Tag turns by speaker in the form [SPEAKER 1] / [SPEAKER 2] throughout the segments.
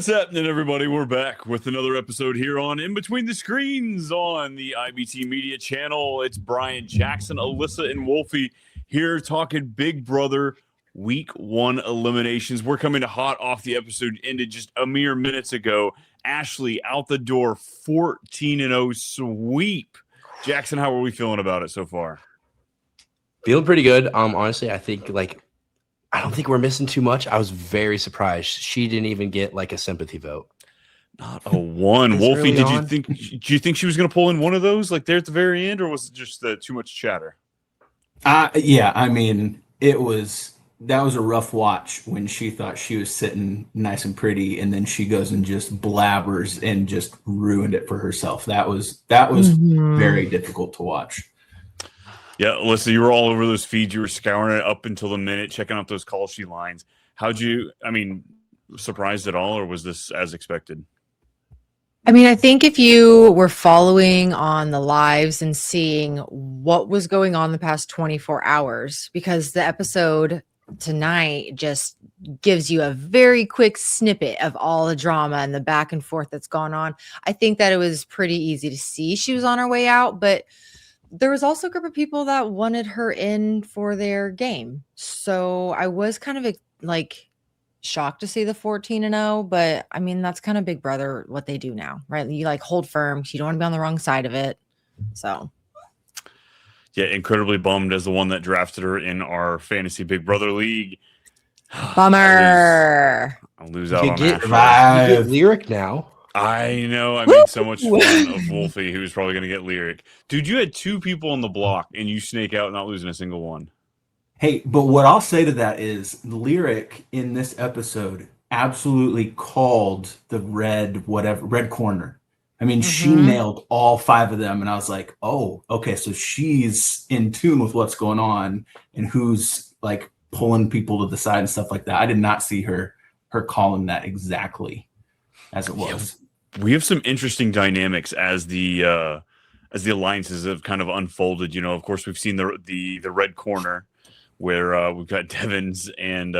[SPEAKER 1] What's happening, everybody? We're back with another episode here on In Between the Screens on the IBT Media channel. It's Brian, Jackson, Alyssa, and Wolfie here talking Big Brother Week 1 eliminations. We're coming hot off the episode ended just a mere minutes ago. Ashley out the door, 14-0 sweep. Jackson, how are we feeling about it so far?
[SPEAKER 2] Feeling pretty good. Honestly, I don't think we're missing too much. I was very surprised she didn't even get like a sympathy vote.
[SPEAKER 1] Not a one. Wolfie, do you think she was going to pull in one of those like there at the very end, or was it just too much chatter?
[SPEAKER 3] Yeah, I mean, that was a rough watch when she thought she was sitting nice and pretty, and then she goes and just blabbers and just ruined it for herself. That was very difficult to watch.
[SPEAKER 1] Yeah, Alyssa, you were all over those feeds. You were scouring it up until the minute, checking out those Kalshi lines. Surprised at all, or was this as expected?
[SPEAKER 4] I mean, I think if you were following on the lives and seeing what was going on the past 24 hours, because the episode tonight just gives you a very quick snippet of all the drama and the back and forth that's gone on, I think that it was pretty easy to see she was on her way out, but there was also a group of people that wanted her in for their game. So I was kind of like shocked to see the 14-0, but I mean, that's kind of Big Brother, what they do now, right? You like hold firm. You don't want to be on the wrong side of it. So.
[SPEAKER 1] Yeah, incredibly bummed as the one that drafted her in our fantasy Big Brother league.
[SPEAKER 4] Bummer.
[SPEAKER 1] I'll lose out on
[SPEAKER 2] that. You get Lyric now.
[SPEAKER 1] I know. I made so much fun of Wolfie, who's probably going to get Lyric. Dude, you had 2 people on the block, and you snake out not losing a single one.
[SPEAKER 3] Hey, but what I'll say to that is Lyric in this episode absolutely called the red corner. I mean, she nailed all 5 of them, and I was like, oh, okay, so she's in tune with what's going on and who's like pulling people to the side and stuff like that. I did not see her calling that exactly as it was.
[SPEAKER 1] Yeah. We have some interesting dynamics as the alliances have kind of unfolded. You know, of course, we've seen the red corner where we've got Devins and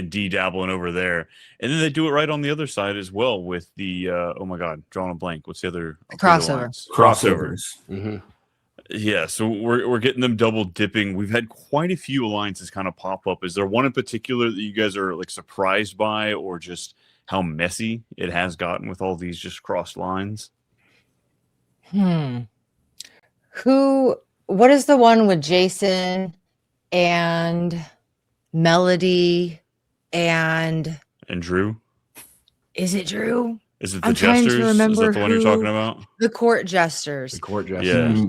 [SPEAKER 1] D dabbling over there, and then they do it right on the other side as well with the oh my god, drawing a blank. What's the other
[SPEAKER 4] crossovers?
[SPEAKER 1] Mm-hmm. Yeah, so we're getting them double dipping. We've had quite a few alliances kind of pop up. Is there one in particular that you guys are like surprised by, or just how messy it has gotten with all these just crossed lines?
[SPEAKER 4] What is the one with Jason and Melody and
[SPEAKER 1] Drew?
[SPEAKER 4] Is it Drew?
[SPEAKER 1] Is it the Jesters? Is that the one you're talking about?
[SPEAKER 4] The Court Jesters.
[SPEAKER 2] The Court Jesters.
[SPEAKER 1] Yeah.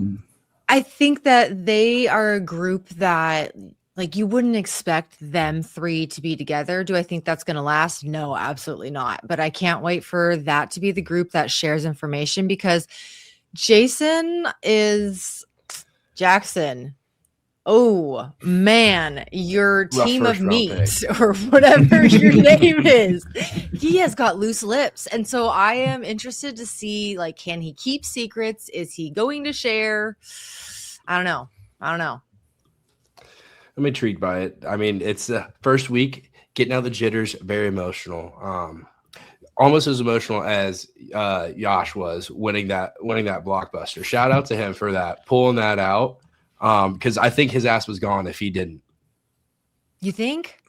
[SPEAKER 4] I think that they are a group that like you wouldn't expect them 3 to be together. Do I think that's going to last? No, absolutely not. But I can't wait for that to be the group that shares information, because Jackson. Oh man, your team of meat or whatever your name is, he has got loose lips. And so I am interested to see, like, can he keep secrets? Is he going to share? I don't know.
[SPEAKER 2] I'm intrigued by it. I mean, it's the first week, getting out the jitters, very emotional. Almost as emotional as Yash was winning that blockbuster. Shout out to him for that, pulling that out. Because I think his ass was gone if he didn't.
[SPEAKER 4] You think?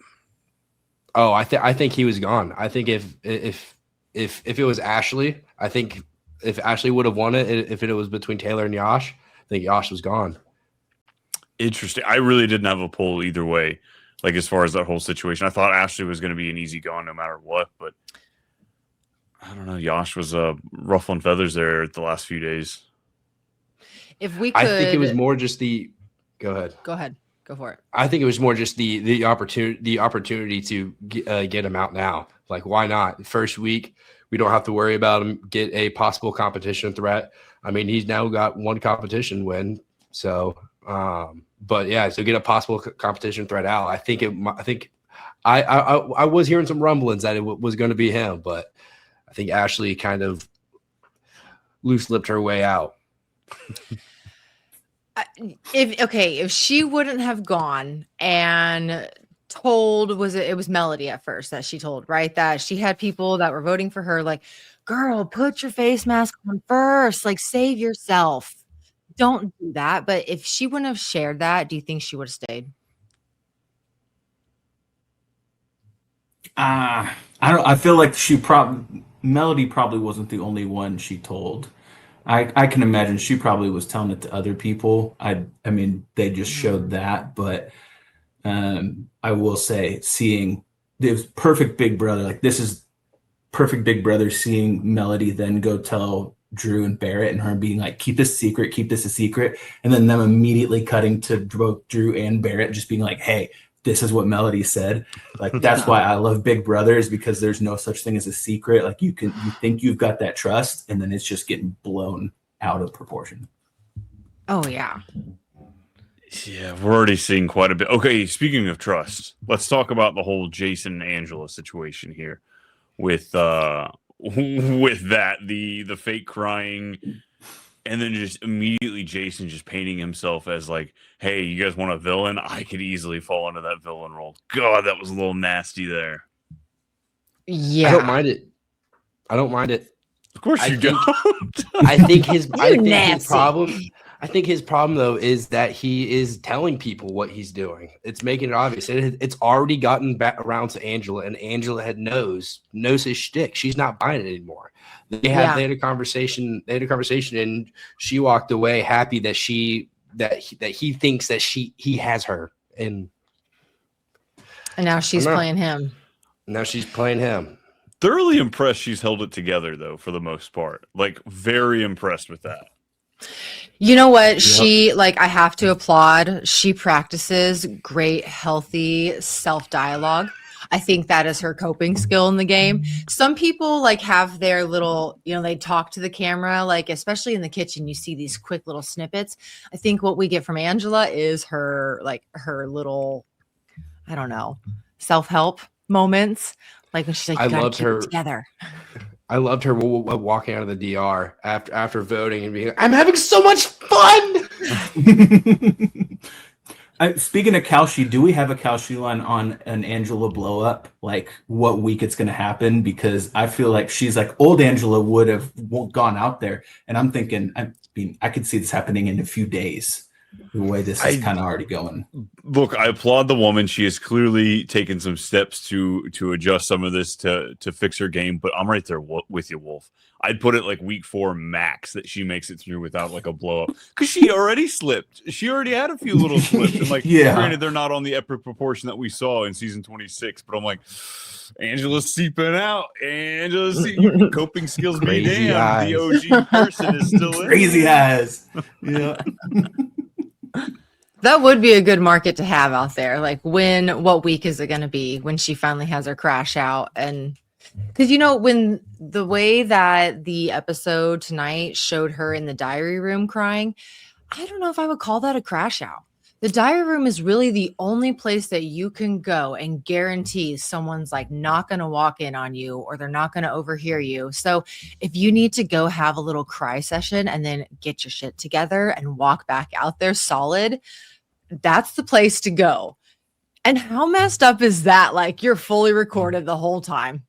[SPEAKER 2] Oh, I think he was gone. I think if it was Ashley, I think if Ashley would have won it, if it was between Taylor and Yash, I think Yash was gone.
[SPEAKER 1] Interesting. I really didn't have a poll either way. Like as far as that whole situation, I thought Ashley was going to be an easy gone no matter what, but I don't know. Yash was ruffling feathers there the last few days.
[SPEAKER 4] If we could,
[SPEAKER 2] I think it was more just the. Go ahead.
[SPEAKER 4] Go for it.
[SPEAKER 2] I think it was more just the opportunity to get him out now. Like, why not? First week, we don't have to worry about him. Get a possible competition threat. I mean, he's now got one competition win. So, but yeah, so get a possible competition threat out. I was hearing some rumblings that it was going to be him, but I think Ashley kind of loose-lipped her way out.
[SPEAKER 4] If she wouldn't have gone and told, it was Melody at first that she told, right? That she had people that were voting for her, like, girl, put your face mask on first, like, save yourself. Don't do that. But if she wouldn't have shared that, do you think she would have stayed?
[SPEAKER 3] I feel like Melody probably wasn't the only one she told. I can imagine she probably was telling it to other people. I mean, they just showed that, but I will say, seeing this perfect Big Brother, like this is perfect Big Brother, seeing Melody then go tell Drew and Barrett, and her being like, keep this a secret, and then them immediately cutting to both Drew and Barrett just being like, hey, this is what Melody said. Like, that's why I love Big Brother, is because there's no such thing as a secret. Like, you think you've got that trust, and then it's just getting blown out of proportion.
[SPEAKER 4] Oh yeah.
[SPEAKER 1] Yeah, we're already seeing quite a bit. Okay, speaking of trust, let's talk about the whole Jason and Angela situation here with that, the fake crying, and then just immediately Jason just painting himself as like, hey, you guys want a villain? I could easily fall into that villain role. God, that was a little nasty there.
[SPEAKER 4] Yeah.
[SPEAKER 2] I don't mind it.
[SPEAKER 1] Of course you don't.
[SPEAKER 2] I think his problem though is that he is telling people what he's doing. It's making it obvious. It's already gotten back around to Angela, and Angela knows his shtick. She's not buying it anymore. They had a conversation. They had a conversation, and she walked away happy that he thinks that he has her, and
[SPEAKER 4] now she's playing him.
[SPEAKER 1] Thoroughly impressed she's held it together, though, for the most part. Like, very impressed with that.
[SPEAKER 4] You know what? Yep. She, I have to applaud. She practices great, healthy self-dialogue. I think that is her coping skill in the game. Some people, have their little, they talk to the camera, especially in the kitchen, you see these quick little snippets. I think what we get from Angela is her little, I don't know, self-help moments. Like when she's like, you gotta keep it together.
[SPEAKER 2] I loved her walking out of the DR after voting and being like, I'm having so much fun.
[SPEAKER 3] Speaking of Kalshi, do we have a Kalshi line on an Angela blow up? Like what week it's going to happen? Because I feel like she's like old Angela would have gone out there. And I'm thinking, I could see this happening in a few days. The way this is kind of already going.
[SPEAKER 1] Look, I applaud the woman. She has clearly taken some steps to adjust some of this to fix her game. But I'm right there with you, Wolf. I'd put it like week 4 max that she makes it through without a blow up, because she already slipped. She already had a few little slips, and granted, they're not on the epic proportion that we saw in season 26. But I'm like, Angela's seeping out. Coping skills be damned. The OG person is still in.
[SPEAKER 3] Crazy eyes. Yeah.
[SPEAKER 4] That would be a good market to have out there. What week is it going to be when she finally has her crash out? And because, when the way that the episode tonight showed her in the diary room crying, I don't know if I would call that a crash out. The diary room is really the only place that you can go and guarantee someone's not going to walk in on you, or they're not going to overhear you. So if you need to go have a little cry session and then get your shit together and walk back out there solid, that's the place to go. And how messed up is that? You're fully recorded the whole time.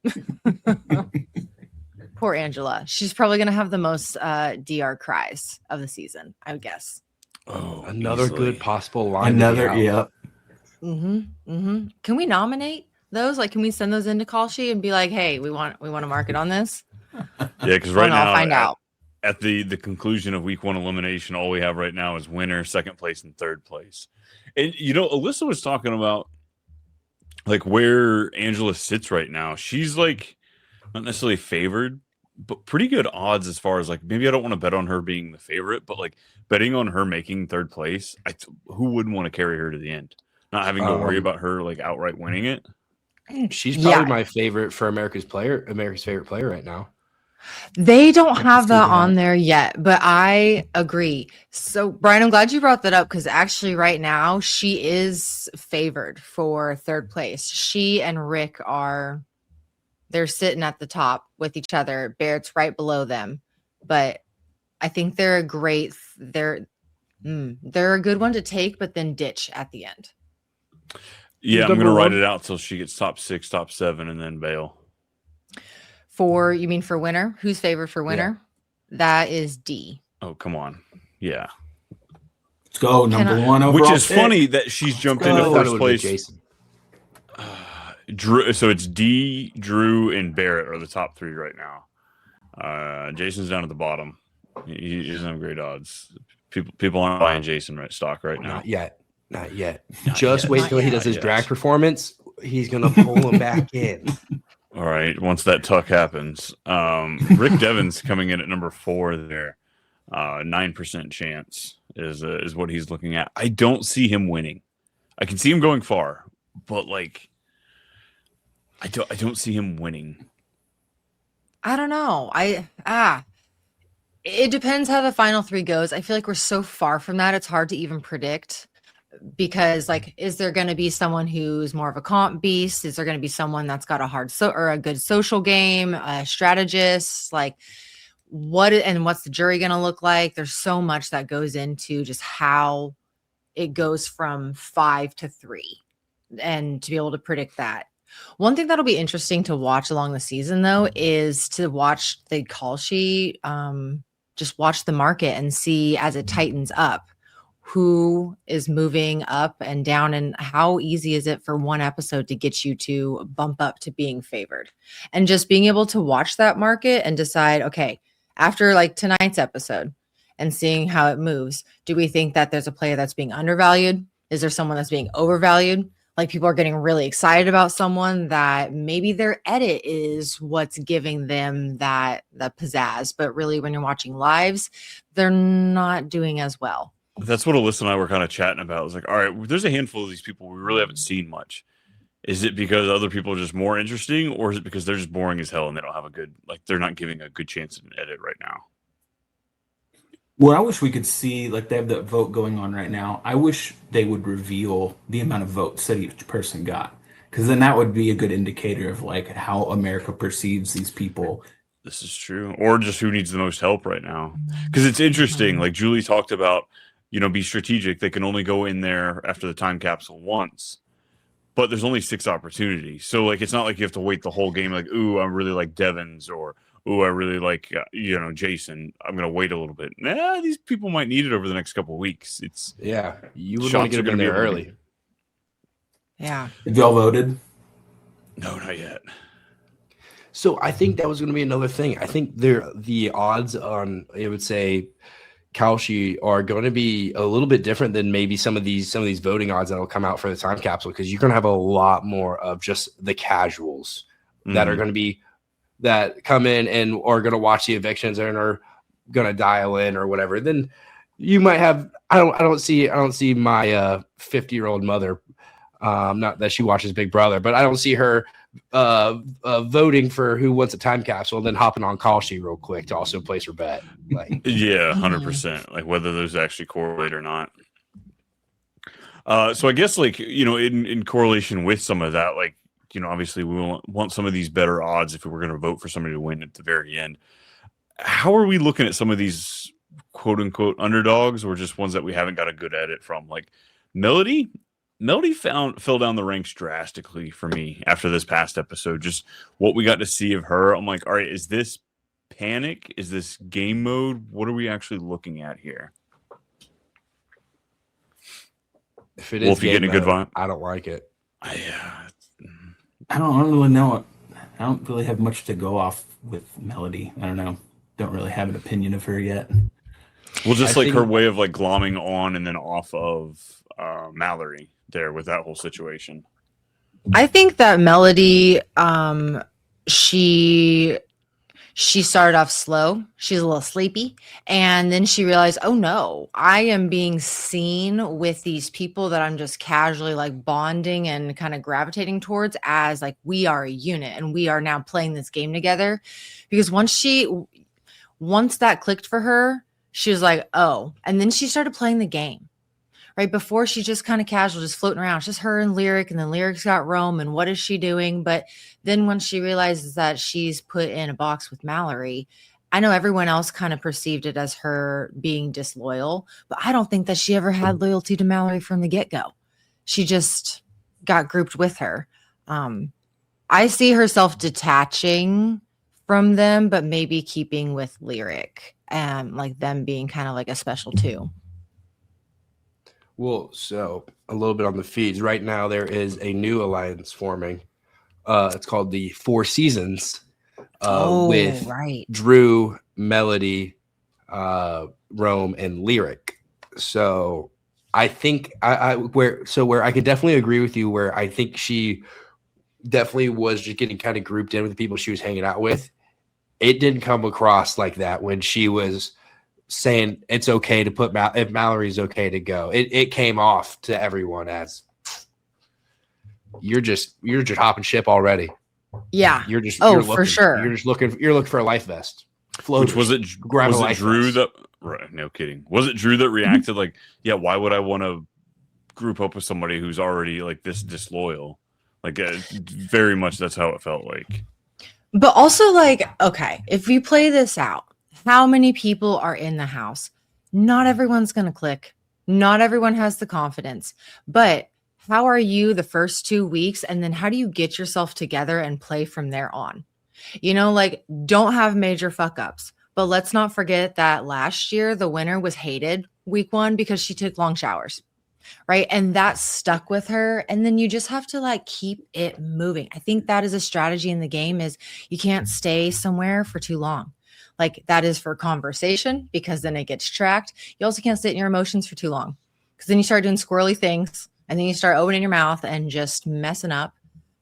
[SPEAKER 4] Poor Angela. She's probably going to have the most DR cries of the season, I would guess.
[SPEAKER 2] Oh, another easily. Good possible line.
[SPEAKER 3] Yeah.
[SPEAKER 4] Can we nominate those? Can we send those into Kalshi and be like, hey, we want to market on this?
[SPEAKER 1] Yeah, because right now,
[SPEAKER 4] I'll find out.
[SPEAKER 1] At the conclusion of week 1 elimination, all we have right now is winner, second place, and third place. And Alyssa was talking about where Angela sits right now. She's not necessarily favored, but pretty good odds as far as maybe I don't want to bet on her being the favorite, but betting on her making third place, who wouldn't want to carry her to the end, not having to worry about her outright winning it.
[SPEAKER 2] She's probably my favorite for America's favorite player right now.
[SPEAKER 4] They don't have that on there yet, but I agree. So, Brian, I'm glad you brought that up, because actually right now she is favored for third place. She and Rick they're sitting at the top with each other. Barrett's right below them, but I think they're a good one to take, but then ditch at the end.
[SPEAKER 1] Yeah, I'm
[SPEAKER 2] number
[SPEAKER 1] gonna write
[SPEAKER 2] one?
[SPEAKER 1] it out till she gets top 6, top 7, and then bail.
[SPEAKER 4] You mean for winner? Who's favored for winner? That is D.
[SPEAKER 1] Oh, come on. Yeah.
[SPEAKER 3] Let's go. Number one overall.
[SPEAKER 1] Which is
[SPEAKER 3] pick.
[SPEAKER 1] funny that she's jumped
[SPEAKER 3] go.
[SPEAKER 1] into
[SPEAKER 2] I thought it
[SPEAKER 1] first
[SPEAKER 2] would be
[SPEAKER 1] place.
[SPEAKER 2] Jason.
[SPEAKER 1] Drew, so it's D, Drew, and Barrett are the top 3 right now. Jason's down at the bottom. He doesn't have great odds. People aren't buying Jason stock right now.
[SPEAKER 2] Not yet. Not yet.
[SPEAKER 1] Not
[SPEAKER 2] Just
[SPEAKER 1] yet.
[SPEAKER 2] wait till he
[SPEAKER 1] Not
[SPEAKER 2] does his
[SPEAKER 1] yet.
[SPEAKER 2] drag performance. He's gonna pull him back in.
[SPEAKER 1] All right, once that tuck happens. Rick Devon's coming in at number 4 there. 9% chance is what he's looking at. I don't see him winning. I can see him going far, but like I don't see him winning.
[SPEAKER 4] I don't know. It depends how the final 3 goes. I feel like we're so far from that. It's hard to even predict because like, is there going to be someone who's more of a comp beast? Is there going to be someone that's got a good social game, a strategist? Like what's the jury going to look like? There's so much that goes into just how it goes from 5 to 3 and to be able to predict that. One thing that'll be interesting to watch along the season, though, is to watch the Kalshi, just watch the market and see as it tightens up, who is moving up and down, and how easy is it for one episode to get you to bump up to being favored. And just being able to watch that market and decide, okay, after like tonight's episode and seeing how it moves, do we think that there's a player that's being undervalued? Is there someone that's being overvalued? Like people are getting really excited about someone that maybe their edit is what's giving them that pizzazz, but really when you're watching lives, they're not doing as well.
[SPEAKER 1] That's what Alyssa and I were kind of chatting about. It's like, all right, there's a handful of these people we really haven't seen much. Is it because other people are just more interesting, or is it because they're just boring as hell and they don't have they're not giving a good chance at an edit right now?
[SPEAKER 3] What I wish we could see, like they have that vote going on right now. I wish they would reveal the amount of votes that each person got, because then that would be a good indicator of like how America perceives these people.
[SPEAKER 1] This is true. Or just who needs the most help right now. Because it's interesting. Like Julie talked about, be strategic. They can only go in there after the time capsule once. But there's only 6 opportunities. So like it's not like you have to wait the whole game like, ooh, I really like Devins, or ooh, I really like Jason. I'm gonna wait a little bit. These people might need it over the next couple of weeks.
[SPEAKER 2] You would want to get them in there early.
[SPEAKER 4] Yeah.
[SPEAKER 3] Have y'all voted?
[SPEAKER 1] No, not yet.
[SPEAKER 2] So I think that was going to be another thing. I think the odds on, I would say, Kalshi are going to be a little bit different than maybe some of these voting odds that will come out for the time capsule, because you're going to have a lot more of just the casuals that are going to be that come in and are going to watch the evictions and are going to dial in or whatever. Then you might have I don't see my 50-year-old mother, not that she watches Big Brother, but I don't see her voting for who wants a time capsule and then hopping on Kalshi real quick to also place her bet. Like,
[SPEAKER 1] yeah, 100%. Like whether those actually correlate or not. So I guess in correlation with some of that, obviously we want some of these better odds if we were going to vote for somebody to win at the very end. How are we looking at some of these quote unquote underdogs, or just ones that we haven't got a good edit from? Like Melody fell down the ranks drastically for me after this past episode. Just what we got to see of her, I'm like, all right, is this panic? Is this game mode? What are we actually looking at here?
[SPEAKER 2] If it is
[SPEAKER 1] Wolf, you getting a good vibe?
[SPEAKER 2] I don't like it.
[SPEAKER 3] I don't really know. I don't really have much to go off with Melody. I don't know. Don't really have an opinion of her yet.
[SPEAKER 1] Well, just her way of glomming on and then off of Mallory there with that whole situation.
[SPEAKER 4] I think that Melody, she started off slow. She's a little sleepy. And then she realized, oh no, I am being seen with these people that I'm just casually bonding and kind of gravitating towards as we are a unit and we are now playing this game together. Because once that clicked for her, she was like, oh, and then she started playing the game. Right before, she just kind of casual, just floating around. It's just her and Lyric, and then Lyric's got Rome, and what is she doing? But then when she realizes that she's put in a box with Mallory, I know everyone else kind of perceived it as her being disloyal, but I don't think that she ever had loyalty to Mallory from the get-go. She just got grouped with her. I see herself detaching from them, but maybe keeping with Lyric, like them being kind of like a special two.
[SPEAKER 2] Well, so a little bit on the feeds. Right now, there is a new alliance forming. It's called the Four Seasons with
[SPEAKER 4] right.
[SPEAKER 2] Drew, Melody, Rome, and Lyric. So I think where I could definitely agree with you, where I think she definitely was just getting kind of grouped in with the people she was hanging out with. It didn't come across like that when she was saying it's okay to put if Mallory's okay to go. It came off to everyone as you're just hopping ship already.
[SPEAKER 4] Yeah.
[SPEAKER 2] You're just
[SPEAKER 4] for sure.
[SPEAKER 2] You're looking for a life vest.
[SPEAKER 1] Which was it?
[SPEAKER 2] Grab
[SPEAKER 1] was
[SPEAKER 2] a
[SPEAKER 1] it
[SPEAKER 2] life
[SPEAKER 1] Drew
[SPEAKER 2] vest.
[SPEAKER 1] that? Right, no kidding. Was it Drew that reacted like, yeah? Why would I want to group up with somebody who's already like this disloyal? Like, very much that's how it felt like.
[SPEAKER 4] But also, like, okay, if we play this out, how many people are in the house? Not everyone's going to click. Not everyone has the confidence. But how are you the first 2 weeks? And then how do you get yourself together and play from there on? You know, like, don't have major fuck ups. But let's not forget that last year, the winner was hated week 1 because she took long showers. Right. And that stuck with her. And then you just have to like keep it moving. I think that is a strategy in the game is you can't stay somewhere for too long. Like that is for conversation because then it gets tracked. You also can't sit in your emotions for too long because then you start doing squirrely things and then you start opening your mouth and just messing up.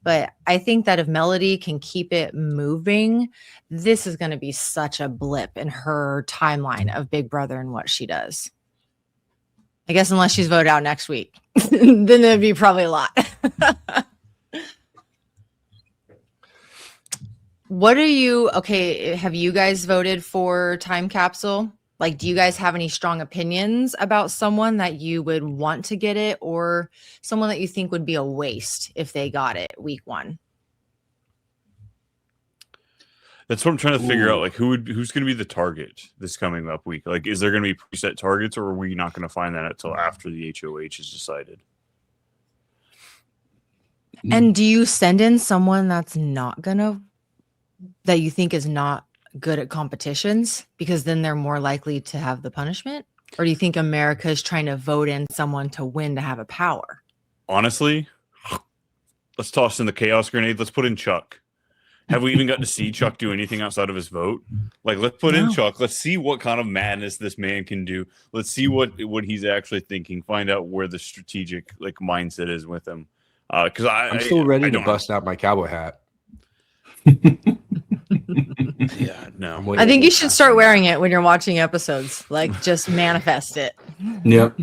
[SPEAKER 4] But I think that if Melody can keep it moving, this is going to be such a blip in her timeline of Big Brother and what she does. I guess unless she's voted out next week, then it'd be probably a lot. Have you guys voted for Time Capsule? Like, do you guys have any strong opinions about someone that you would want to get it or someone that you think would be a waste if they got it week 1?
[SPEAKER 1] That's what I'm trying to figure out. Like, who's going to be the target this coming up week? Like, is there going to be preset targets, or are we not going to find that until after the HOH is decided?
[SPEAKER 4] And do you send in someone that you think is not good at competitions because then they're more likely to have the punishment? Or do you think America is trying to vote in someone to win to have a power?
[SPEAKER 1] Honestly, let's toss in the chaos grenade. Let's put in Chuck. Have we even got to see Chuck do anything outside of his vote? Like, let's put in Chuck. Let's see what kind of madness this man can do. Let's see what he's actually thinking. Find out where the strategic like mindset is with him. Because
[SPEAKER 2] I'm still ready to bust out my cowboy hat.
[SPEAKER 1] Yeah, no.
[SPEAKER 4] I think you should start wearing it when you're watching episodes. Like, just manifest it.
[SPEAKER 3] Yep.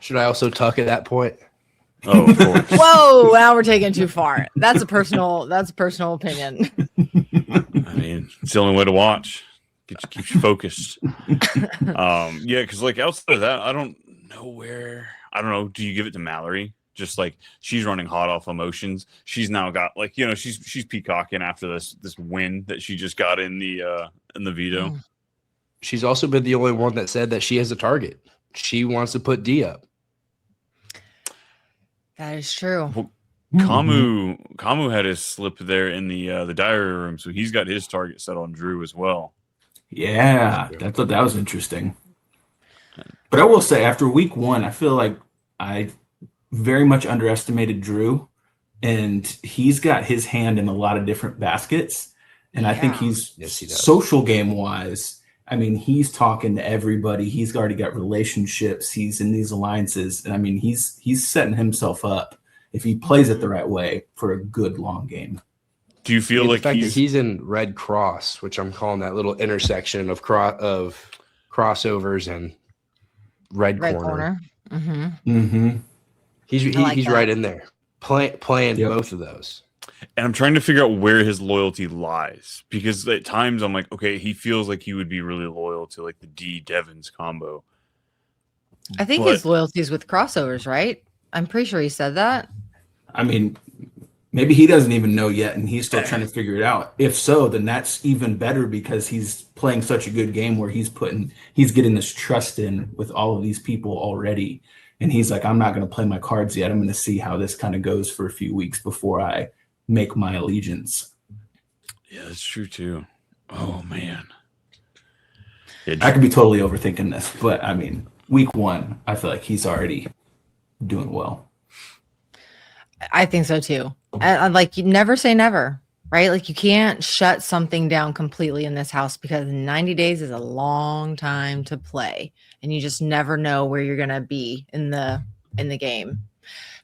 [SPEAKER 2] Should I also tuck at that point?
[SPEAKER 1] Oh, of course.
[SPEAKER 4] Whoa, now we're taking it too far. That's a personal opinion.
[SPEAKER 1] I mean, it's the only way to watch. Keeps you focused. Yeah, because like outside of that, I don't know where. I don't know. Do you give it to Mallory? Just like she's running hot off emotions. She's now got like, you know, she's peacocking after this win that she just got in the veto.
[SPEAKER 2] She's also been the only one that said that she has a target. She wants to put D up.
[SPEAKER 4] That is true.
[SPEAKER 1] Well, Kamu had his slip there in the diary room, so he's got his target set on Drew as well.
[SPEAKER 3] Yeah, that was interesting. But I will say, after week 1, I feel like I very much underestimated Drew, and he's got his hand in a lot of different baskets. And I think he does. Social game wise, I mean, he's talking to everybody. He's already got relationships. He's in these alliances. And I mean, he's setting himself up, if he plays it the right way, for a good long game.
[SPEAKER 1] Do you feel like
[SPEAKER 2] he's in Red Cross, which I'm calling that little intersection of crossovers and Red Corner.
[SPEAKER 4] Mm-hmm.
[SPEAKER 3] Mm-hmm.
[SPEAKER 2] He's right in there playing both of those.
[SPEAKER 1] And I'm trying to figure out where his loyalty lies, because at times I'm like, okay, he feels like he would be really loyal to like the D Devins combo.
[SPEAKER 4] I think his loyalty is with crossovers, right? I'm pretty sure he said that. I
[SPEAKER 3] mean, maybe he doesn't even know yet, and he's still trying to figure it out. If so, then that's even better, because he's playing such a good game where he's getting this trust in with all of these people already. And he's like, I'm not going to play my cards yet. I'm going to see how this kind of goes for a few weeks before I make my allegiance.
[SPEAKER 1] Yeah, that's true too. Oh man.
[SPEAKER 3] I could be totally overthinking this, but I mean, week 1, I feel like he's already doing well.
[SPEAKER 4] I think so too. And like, you never say never, right? Like, you can't shut something down completely in this house because 90 days is a long time to play, and you just never know where you're gonna be in the game.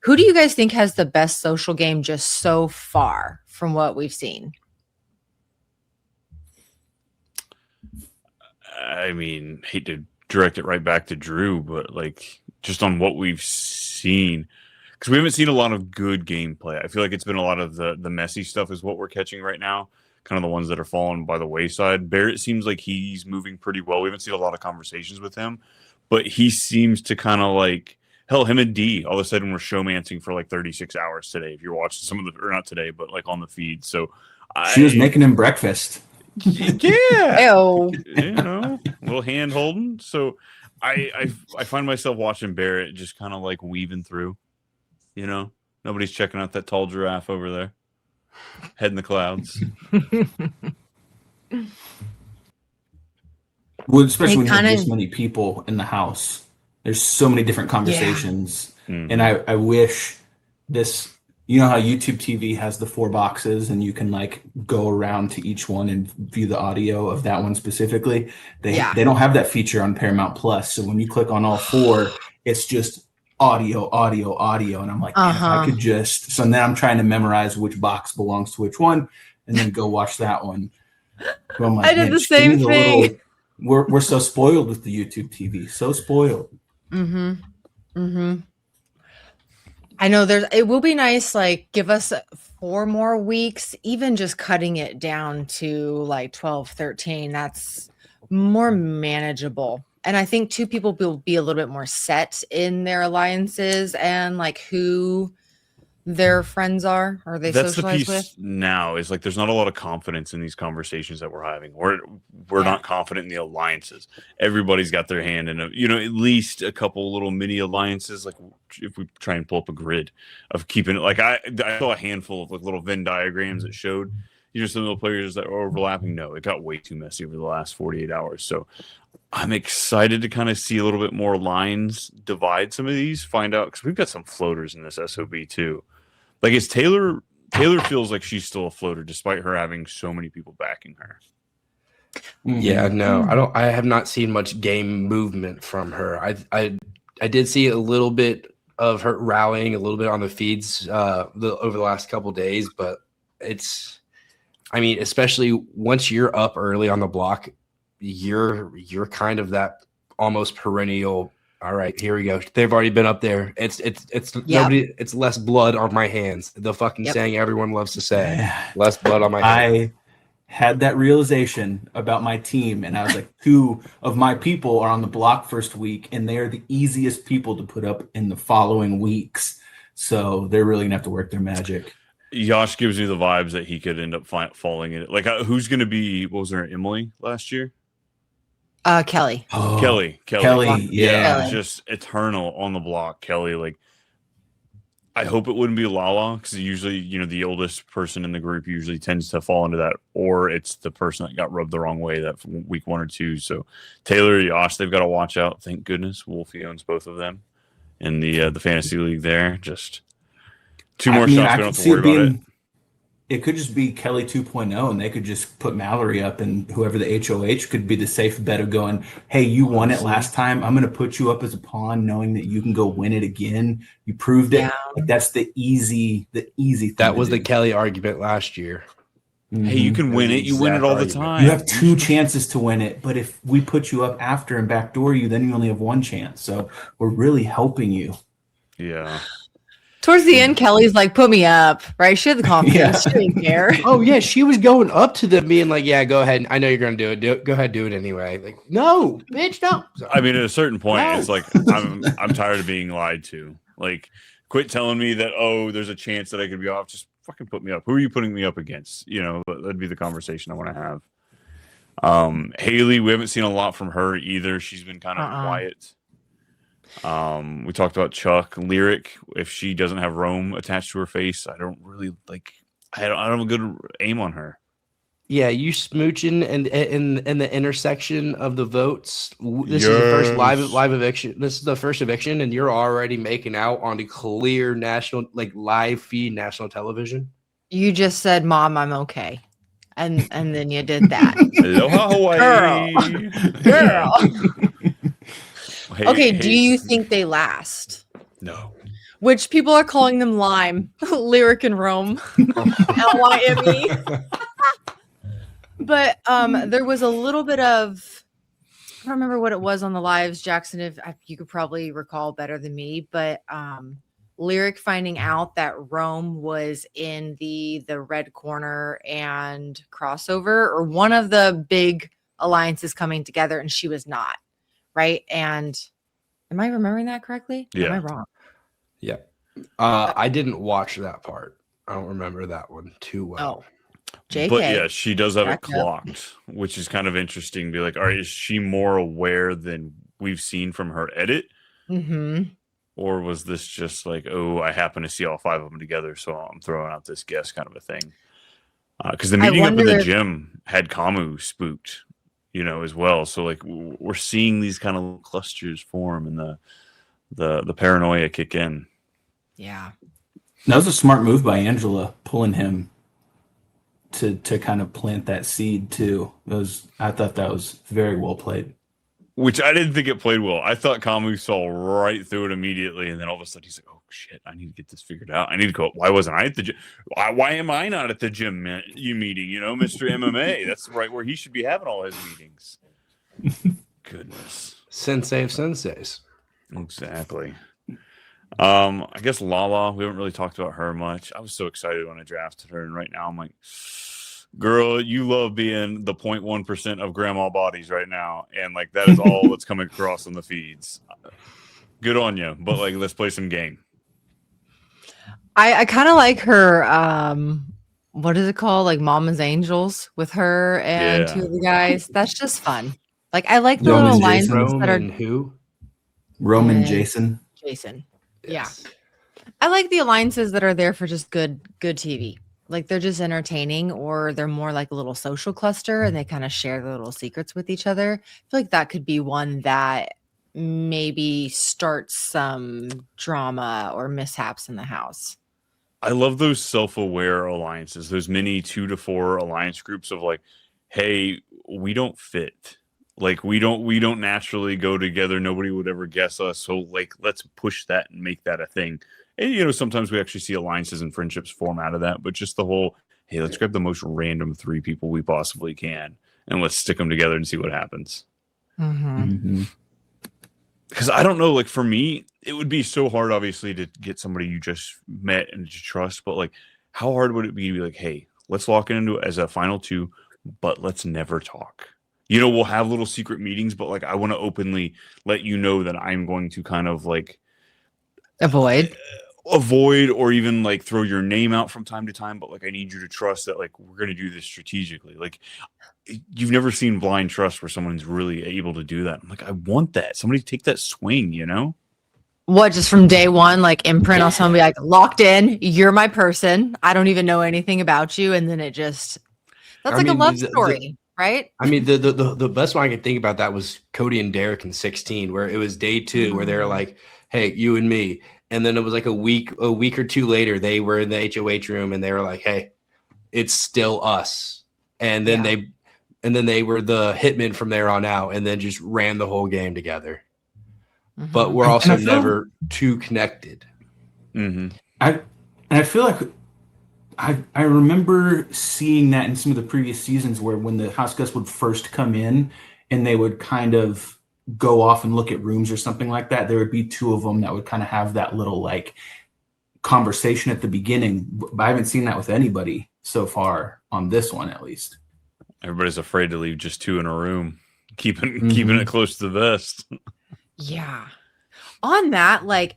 [SPEAKER 4] Who do you guys think has the best social game just so far from what we've seen?
[SPEAKER 1] I mean, hate to direct it right back to Drew, but like just on what we've seen, because we haven't seen a lot of good gameplay. I feel like it's been a lot of the messy stuff is what we're catching right now. Kind of the ones that are falling by the wayside. Barrett seems like he's moving pretty well. We haven't seen a lot of conversations with him, but he seems to kind of like, hell, him and D all of a sudden were showmancing for like 36 hours today. If you're watching some of the, or not today, but like on the feed. So
[SPEAKER 3] she was making him breakfast.
[SPEAKER 1] Yeah.
[SPEAKER 4] Oh,
[SPEAKER 1] You know, a little hand holding. So I find myself watching Barrett just kind of like weaving through. You know, nobody's checking out that tall giraffe over there, head in the clouds.
[SPEAKER 3] Well, especially when you have this many people in the house. There's so many different conversations.
[SPEAKER 1] Yeah. Mm-hmm.
[SPEAKER 3] And I wish this, you know how YouTube TV has the 4 boxes and you can like go around to each one and view the audio of that one specifically. They don't have that feature on Paramount Plus. So when you click on all 4, it's just audio. And I'm like, man, if I could just, so now I'm trying to memorize which box belongs to which one and then go watch that one. So I'm like,
[SPEAKER 4] I did the same thing.
[SPEAKER 3] We're so spoiled with the YouTube TV. So spoiled.
[SPEAKER 4] Mm-hmm. Mm-hmm. I know it will be nice, like give us 4 more weeks, even just cutting it down to like 12, 13. That's more manageable. And I think too, people will be a little bit more set in their alliances and like who their friends are or they
[SPEAKER 1] That's
[SPEAKER 4] socialize
[SPEAKER 1] the piece
[SPEAKER 4] with.
[SPEAKER 1] now is like there's not a lot of confidence in these conversations that we're having. We're not confident in the alliances. Everybody's got their hand in at least a couple little mini alliances. Like if we try and pull up a grid of keeping it, like I saw a handful of like little Venn diagrams that showed some of the players that are overlapping. No, it got way too messy over the last 48 hours. So I'm excited to kind of see a little bit more lines divide some of these, find out, because we've got some floaters in this SOB too. Like, is Taylor feels like she's still a floater despite her having so many people backing her.
[SPEAKER 2] Yeah, no, I have not seen much game movement from her. I did see a little bit of her rallying a little bit on the feeds over the last couple of days, but especially once you're up early on the block, you're kind of that almost perennial. All right, here we go. They've already been up there. It's nobody. It's less blood on my hands. The fucking saying everyone loves to say. Less blood on my hands. I
[SPEAKER 3] had that realization about my team, and I was like, 2 of my people are on the block first week, and they are the easiest people to put up in the following weeks. So they're really gonna have to work their magic.
[SPEAKER 1] Yash gives me the vibes that he could end up falling in it. Like, who's going to be? What was her Emily last year?
[SPEAKER 4] Kelly.
[SPEAKER 3] Oh,
[SPEAKER 1] Kelly.
[SPEAKER 3] Yeah.
[SPEAKER 1] It's just eternal on the block. Kelly, like, I hope it wouldn't be Lala because usually, the oldest person in the group usually tends to fall into that, or it's the person that got rubbed the wrong way that week 1 or 2. So Taylor, Yash, they've got to watch out. Thank goodness Wolfie owns both of them in the fantasy league there. Just 2 more shots. We don't have to worry about it.
[SPEAKER 3] It could just be Kelly 2.0, and they could just put Mallory up, and whoever the HOH could be the safe bet of going, hey, you won it last time. I'm going to put you up as a pawn knowing that you can go win it again. You proved it. Yeah. Like, that's the easy thing.
[SPEAKER 2] That was the Kelly argument last year.
[SPEAKER 3] Mm-hmm.
[SPEAKER 1] Hey, you can win it. You win it all the time.
[SPEAKER 3] You have 2 chances to win it, but if we put you up after and backdoor you, then you only have 1 chance. So we're really helping you.
[SPEAKER 1] Yeah.
[SPEAKER 4] Towards the end, Kelly's like, put me up, right? She had the confidence. She didn't care.
[SPEAKER 2] Oh, yeah. She was going up to them being like, yeah, go ahead. I know you're going to do it. Go ahead, do it anyway. Like, no, bitch, no.
[SPEAKER 1] I mean, at a certain point, it's like, I'm tired of being lied to. Like, quit telling me that, there's a chance that I could be off. Just fucking put me up. Who are you putting me up against? That'd be the conversation I want to have. Haley, we haven't seen a lot from her either. She's been kind of quiet. We talked about Chuck. Lyric, if she doesn't have Rome attached to her face, I don't really like. I don't have a good aim on her.
[SPEAKER 2] Yeah, you smooching and in the intersection of the votes. This is the first live eviction. This is the first eviction, and you're already making out on the clear national, like live feed national television.
[SPEAKER 4] You just said, "Mom, I'm okay," and then you did that.
[SPEAKER 1] Aloha Hawaii,
[SPEAKER 4] Girl.
[SPEAKER 1] Hey,
[SPEAKER 4] Okay, do you think they last?
[SPEAKER 1] No.
[SPEAKER 4] Which people are calling them Lime, Lyric and Rome, LYME. But there was a little bit of, I don't remember what it was on the lives, Jackson, if you could probably recall better than me, but Lyric finding out that Rome was in the red corner and crossover, or one of the big alliances coming together, and she was not, right? And am I remembering that correctly?
[SPEAKER 1] Yeah.
[SPEAKER 4] Am I wrong?
[SPEAKER 2] Yeah. I didn't watch that part. I don't remember that one too well.
[SPEAKER 4] Oh. JK.
[SPEAKER 1] But yeah, she does have it
[SPEAKER 4] Back up.
[SPEAKER 1] clocked, which is kind of interesting. Be like, all right, is she more aware than we've seen from her edit?
[SPEAKER 4] Mm-hmm.
[SPEAKER 1] Or was this just like, oh, I happen to see all 5 of them together, so I'm throwing out this guess kind of a thing? Because the meeting up in the gym had Kamu spooked, as well. So like we're seeing these kind of clusters form and the paranoia kick in.
[SPEAKER 4] Yeah.
[SPEAKER 3] That was a smart move by Angela, pulling him to kind of plant that seed too. I thought that was very well played.
[SPEAKER 1] Which I didn't think it played well. I thought Kamu saw right through it immediately, and then all of a sudden he's like, "Oh shit, I need to get this figured out. I need to go. Why wasn't I at the gym? Why am I not at the gym meeting? Mr. MMA. That's right where he should be having all his meetings." Goodness,
[SPEAKER 2] Sensei of senseis.
[SPEAKER 1] Exactly. I guess Lala. We haven't really talked about her much. I was so excited when I drafted her, and right now I'm like, girl, you love being the 0.1% of grandma bodies right now, and like that is all that's coming across on the feeds. Good on you, but like let's play some game.
[SPEAKER 4] I kind of like her what is it called, like Mama's Angels with her and 2 of the guys. That's just fun. Like I like the little lines that are
[SPEAKER 2] who
[SPEAKER 3] Roman Jason.
[SPEAKER 2] Yes.
[SPEAKER 4] Yeah, I like the alliances that are there for just good TV. Like they're just entertaining, or they're more like a little social cluster and they kind of share their little secrets with each other. I feel like that could be one that maybe starts some drama or mishaps in the house.
[SPEAKER 1] I love those self-aware alliances, those mini 2 to 4 alliance groups of like, hey, we don't fit. Like we don't naturally go together. Nobody would ever guess us. So like, let's push that and make that a thing. And, sometimes we actually see alliances and friendships form out of that, but just the whole, hey, let's grab the most random 3 people we possibly can and let's stick them together and see what happens. Because I don't know, like for me, it would be so hard, obviously, to get somebody you just met and to trust, but like, how hard would it be to be like, hey, let's lock it into as a final 2, but let's never talk. We'll have little secret meetings, but like, I want to openly let you know that I'm going to kind of like
[SPEAKER 4] Avoid
[SPEAKER 1] or even like throw your name out from time to time, but like I need you to trust that like we're going to do this strategically. Like you've never seen blind trust where someone's really able to do that. I'm like, I want that. Somebody take that swing,
[SPEAKER 4] What, just from day one, like imprint on somebody, like locked in, you're my person. I don't even know anything about you. And then that's like a love story, right?
[SPEAKER 2] I mean, the best one I can think about that was Cody and Derek in 16, where it was day 2 where they're like, hey, you and me. And then it was like a week or 2 later, they were in the HOH room and they were like, hey, it's still us. And then they were the hitmen from there on out and then just ran the whole game together. But we're also never too connected.
[SPEAKER 3] I feel like I remember seeing that in some of the previous seasons where when the house guests would first come in and they would kind of go off and look at rooms or something like that, there would be 2 of them that would kind of have that little like conversation at the beginning. But I haven't seen that with anybody so far on this one, at least.
[SPEAKER 1] Everybody's afraid to leave just 2 in a room, keeping it close to the vest.
[SPEAKER 4] Yeah. On that, like,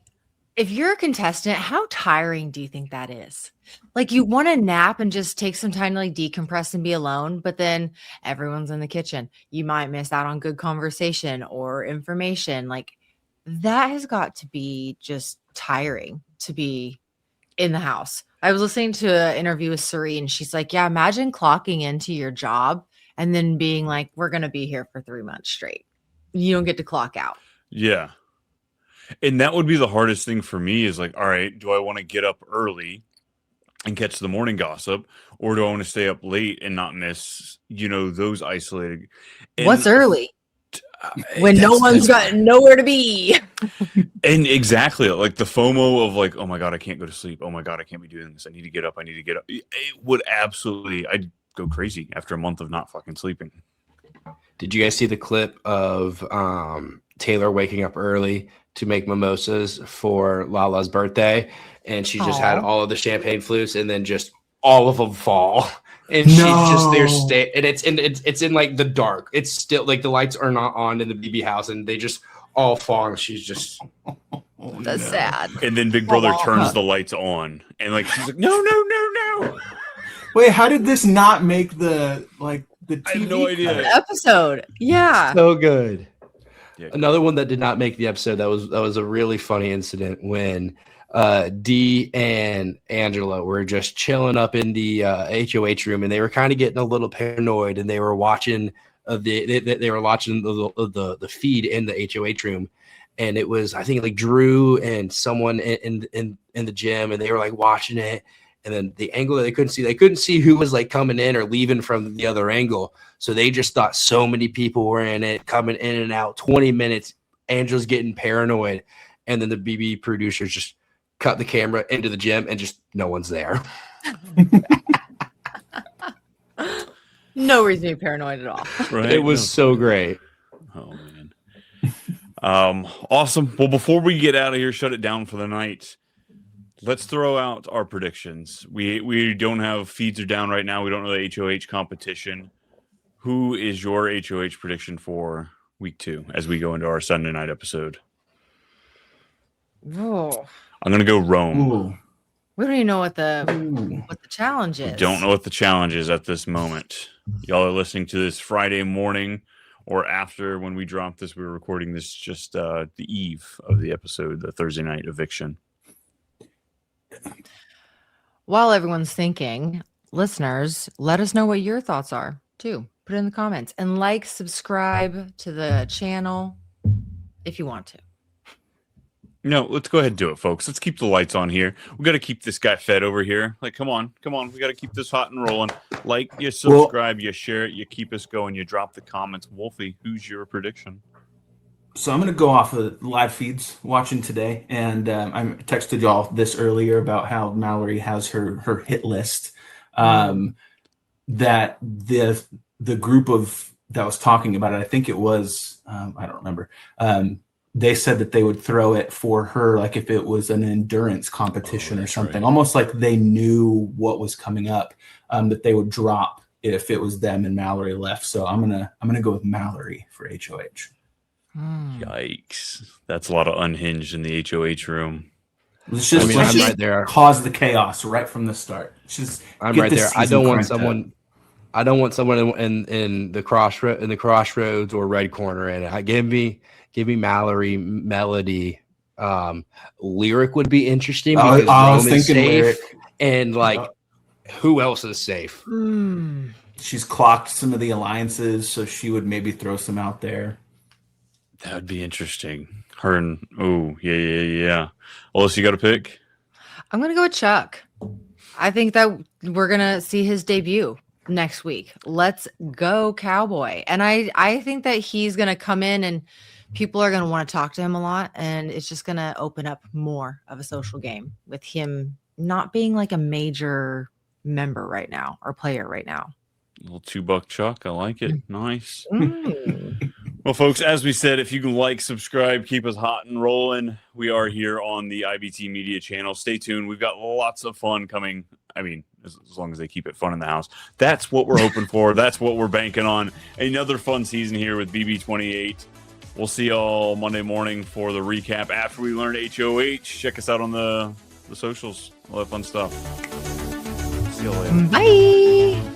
[SPEAKER 4] if you're a contestant, how tiring do you think that is? Like, you want to nap and just take some time to like decompress and be alone, but then everyone's in the kitchen. You might miss out on good conversation or information. Like, that has got to be just tiring to be in the house. I was listening to an interview with Suri, and she's like, yeah, imagine clocking into your job and then being like, we're going to be here for 3 months straight. You don't get to clock out.
[SPEAKER 1] Yeah. And that would be the hardest thing for me is like, all right, do I want to get up early and catch the morning gossip, or do I want to stay up late and not miss, those isolated? And
[SPEAKER 4] what's early? When no one's got nowhere to be.
[SPEAKER 1] And exactly, like the FOMO of like, oh my God, I can't go to sleep. Oh my God, I can't be doing this. I need to get up. It would absolutely, I'd go crazy after a month of not fucking sleeping.
[SPEAKER 2] Did you guys see the clip of Taylor waking up early to make mimosas for Lala's birthday? And she just had all of the champagne flutes, and then just all of them fall. And she's just there, and it's in like the dark. It's still like the lights are not on in the BB house, and they just all fall. And she's just
[SPEAKER 4] that's sad.
[SPEAKER 1] And then Big Brother turns the lights on, and like she's like, no.
[SPEAKER 3] Wait, how did this not make the TV?
[SPEAKER 1] I have no idea.
[SPEAKER 4] The episode, yeah,
[SPEAKER 2] so good.
[SPEAKER 1] Yeah.
[SPEAKER 2] Another one that did not make the episode that was a really funny incident when Dee and Angela were just chilling up in the HOH room, and they were kind of getting a little paranoid, and they were watching they were watching the feed in the HOH room, and it was, I think, like Drew and someone in the gym, and they were like watching it, and then the angle that they couldn't see who was like coming in or leaving from the other angle, so they just thought so many people were in it, coming in and out. 20 minutes, Angela's getting paranoid, and then the BB producers just cut the camera into the gym, and just no one's there.
[SPEAKER 4] No reason to be paranoid at all.
[SPEAKER 1] Right?
[SPEAKER 2] It was so great.
[SPEAKER 1] Oh man. Awesome. Well, before we get out of here, shut it down for the night, let's throw out our predictions. We don't have feeds are down right now. We don't know the HOH competition. Who is your HOH prediction for week 2 as we go into our Sunday night episode?
[SPEAKER 4] Oh.
[SPEAKER 1] I'm gonna go Rome.
[SPEAKER 3] Ooh.
[SPEAKER 4] We don't even know what the challenge is.
[SPEAKER 1] Don't know what the challenge is at this moment. Y'all are listening to this Friday morning or after when we drop this. We're recording this just the eve of the episode, the Thursday night eviction.
[SPEAKER 4] While everyone's thinking, listeners, let us know what your thoughts are too. Put it in the comments and subscribe to the channel if you want to.
[SPEAKER 1] No, let's go ahead and do it, folks. Let's keep the lights on here. We got to keep this guy fed over here. Like, come on. We got to keep this hot and rolling. Like, you subscribe, you share it, you keep us going, you drop the comments. Wolfie, who's your prediction?
[SPEAKER 3] So I'm going to go off of live feeds watching today, and I texted y'all this earlier about how Mallory has her hit list. That the group of that was talking about it, I think it was I don't remember. They said that they would throw it for her, like if it was an endurance competition or something, right. Almost like they knew what was coming up, that they would drop if it was them and Mallory left. So I'm gonna go with Mallory for HOH.
[SPEAKER 1] Yikes! That's a lot of unhinged in the HOH room.
[SPEAKER 3] Let's just
[SPEAKER 2] right there.
[SPEAKER 3] Cause the chaos right from the start.
[SPEAKER 2] I'm right there. I don't want someone. I don't want someone in the crossroads or red corner in it. Give me Mallory, Melody. Lyric would be interesting because
[SPEAKER 3] I was
[SPEAKER 2] Rome is
[SPEAKER 3] thinking
[SPEAKER 2] safe,
[SPEAKER 3] Lyric.
[SPEAKER 2] And who else is safe?
[SPEAKER 3] She's clocked some of the alliances, so she would maybe throw some out there.
[SPEAKER 1] That would be interesting. Her and yeah. Alyssa, you got a pick?
[SPEAKER 4] I'm gonna go with Chuck. I think that we're gonna see his debut next week. Let's go, Cowboy. And I think that he's gonna come in and people are gonna want to talk to him a lot, and it's just gonna open up more of a social game with him not being like a major member right now or player right now.
[SPEAKER 1] Little $2 Chuck. I like it. Nice. Well, folks, as we said, if you can subscribe, keep us hot and rolling. We are here on the IBT Media channel. Stay tuned. We've got lots of fun coming. I mean, as long as they keep it fun in the house. That's what we're hoping for. That's what we're banking on. Another fun season here with BB28. We'll see y'all Monday morning for the recap after we learn HOH. Check us out on the socials. All that fun stuff. See y'all later.
[SPEAKER 4] Bye.